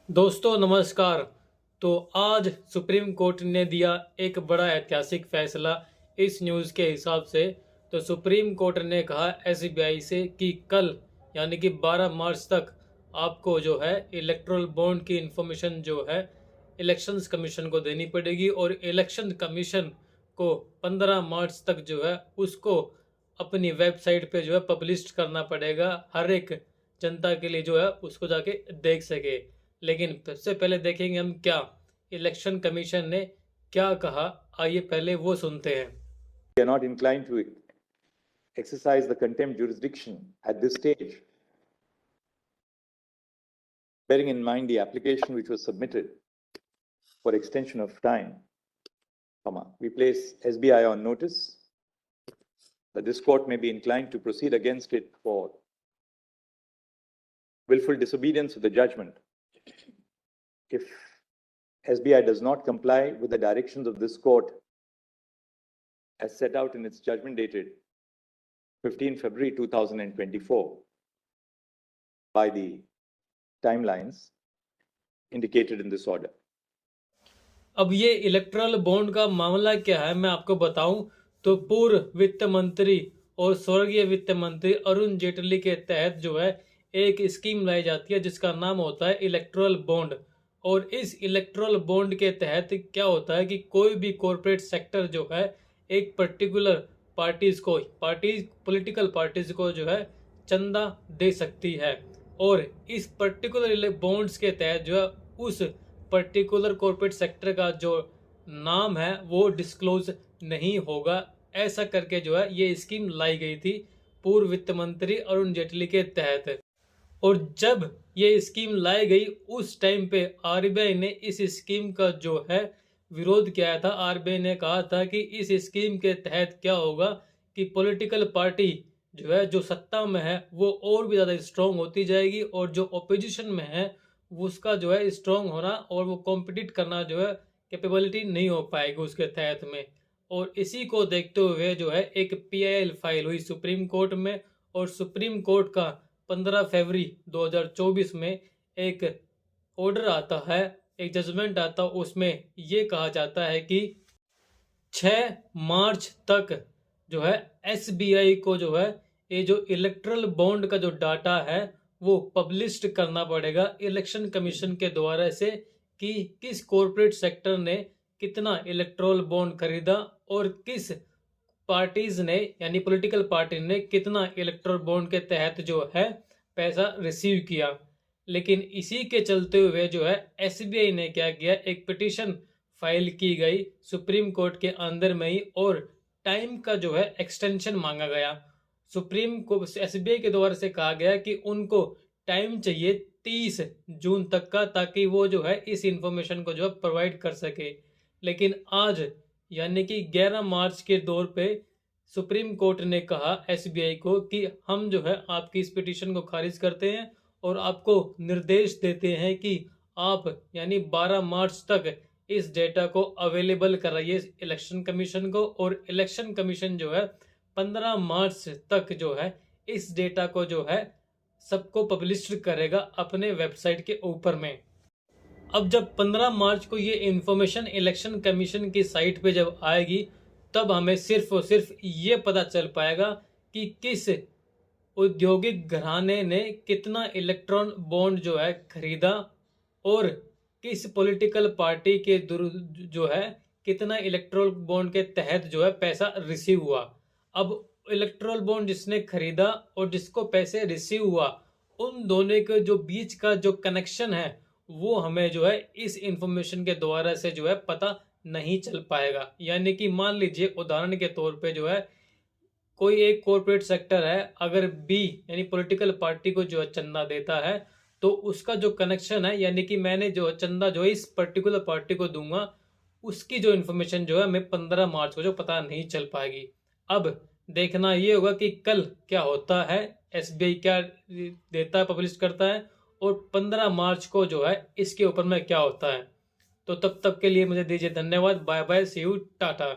दोस्तों नमस्कार। तो आज सुप्रीम कोर्ट ने दिया एक बड़ा ऐतिहासिक फैसला इस न्यूज़ के हिसाब से। तो सुप्रीम कोर्ट ने कहा एसबीआई से कि कल यानी कि 12 मार्च तक आपको जो है इलेक्ट्रल बॉन्ड की इंफॉर्मेशन जो है इलेक्शंस कमीशन को देनी पड़ेगी और इलेक्शन कमीशन को 15 मार्च तक जो है उसको अपनी वेबसाइट पे जो है पब्लिश करना पड़ेगा, हर एक जनता के लिए जो है उसको जाके देख सके। लेकिन सबसे पहले देखेंगे हम क्या इलेक्शन कमीशन ने क्या कहा, आइए पहले वो सुनते हैं। We are not inclined to exercise the contempt jurisdiction at this stage, bearing in mind the application which was submitted for extension of time, we place SBI on notice that this court may be inclined to proceed against it for willful disobedience of the judgment if SBI does not comply with the directions of this court as set out in its judgment dated 15 February 2024 by the timelines indicated in this order. अब ये erectile bond का मामला क्या है मैं आपको बताऊं तो पूर्व वित्त मंत्री और स्वर्गीय वित्त मंत्री अरुण जेटली के तहत जो है एक स्कीम लाई जाती है जिसका नाम होता है इलेक्ट्रल बॉन्ड। और इस इलेक्ट्रल बॉन्ड के तहत क्या होता है कि कोई भी कॉरपोरेट सेक्टर जो है एक पर्टिकुलर पॉलिटिकल पार्टीज को जो है चंदा दे सकती है और इस पर्टिकुलर बॉन्ड्स के तहत जो है उस पर्टिकुलर कॉर्पोरेट सेक्टर का जो नाम है वो डिस्क्लोज नहीं होगा। ऐसा करके जो है ये स्कीम लाई गई थी पूर्व वित्त मंत्री अरुण जेटली के तहत। और जब ये स्कीम लाई गई उस टाइम पे आरबीआई ने इस स्कीम का जो है विरोध किया था। आरबीआई ने कहा था कि इस स्कीम के तहत क्या होगा कि पॉलिटिकल पार्टी जो है जो सत्ता में है वो और भी ज़्यादा स्ट्रांग होती जाएगी और जो ओपोजिशन में है उसका जो है स्ट्रांग होना और वो कॉम्पिटिट करना जो है कैपेबिलिटी नहीं हो पाएगी उसके तहत में। और इसी को देखते हुए जो है एक पीआईएल फाइल हुई सुप्रीम कोर्ट में और सुप्रीम कोर्ट का 15 फरवरी 2024 में एक ऑर्डर आता है, एक जजमेंट आता है। उसमें ये कहा जाता है कि 6 मार्च तक जो है एसबीआई को जो है ये जो इलेक्ट्रल बॉन्ड का जो डाटा है वो पब्लिश्ड करना पड़ेगा इलेक्शन कमीशन के द्वारा से कि किस कॉरपोरेट सेक्टर ने कितना इलेक्ट्रल बॉन्ड खरीदा और किस पार्टीज ने यानी पॉलिटिकल पार्टी ने कितना इलेक्ट्रल बॉन्ड के तहत जो है पैसा रिसीव किया। लेकिन इसी के चलते हुए जो है एसबीआई ने क्या किया, एक पिटीशन फाइल की गई सुप्रीम कोर्ट के अंदर में ही और टाइम का जो है एक्सटेंशन मांगा गया। सुप्रीम को एसबीआई के द्वारा से कहा गया कि उनको टाइम चाहिए 30 जून तक का ताकि वो जो है इस इंफॉर्मेशन को जो है प्रोवाइड कर सके। लेकिन आज यानी कि 11 मार्च के दौर पे सुप्रीम कोर्ट ने कहा एसबीआई को कि हम जो है आपकी इस पिटीशन को खारिज करते हैं और आपको निर्देश देते हैं कि आप यानी 12 मार्च तक इस डेटा को अवेलेबल कराइए इलेक्शन कमीशन को और इलेक्शन कमीशन जो है 15 मार्च तक जो है इस डेटा को जो है सबको पब्लिश करेगा अपने वेबसाइट के ऊपर में। अब जब 15 मार्च को ये इंफॉर्मेशन इलेक्शन कमीशन की साइट पे जब आएगी तब हमें सिर्फ और सिर्फ ये पता चल पाएगा कि किस औद्योगिक घराने ने कितना इलेक्ट्रॉन बॉन्ड जो है खरीदा और किस पॉलिटिकल पार्टी के जो है कितना इलेक्ट्रल बॉन्ड के तहत जो है पैसा रिसीव हुआ। अब इलेक्ट्रल बॉन्ड जिसने खरीदा और जिसको पैसे रिसीव हुआ उन दोनों के जो बीच का जो कनेक्शन है वो हमें जो है इस इंफॉर्मेशन के द्वारा से जो है पता नहीं चल पाएगा। यानी कि मान लीजिए उदाहरण के तौर पे जो है कोई एक कॉर्पोरेट सेक्टर है, अगर बी यानी पॉलिटिकल पार्टी को जो है चंदा देता है तो उसका जो कनेक्शन है यानी कि मैंने जो चंदा जो है इस पर्टिकुलर पार्टी को दूंगा उसकी जो इन्फॉर्मेशन जो है हमें 15 मार्च को जो पता नहीं चल पाएगी। अब देखना ये होगा कि कल क्या होता है, एसबीआई क्या देता है, पब्लिश करता है और 15 मार्च को जो है इसके ऊपर में क्या होता है। तो तब तक के लिए मुझे दीजिए धन्यवाद, bye bye, see you, Tata.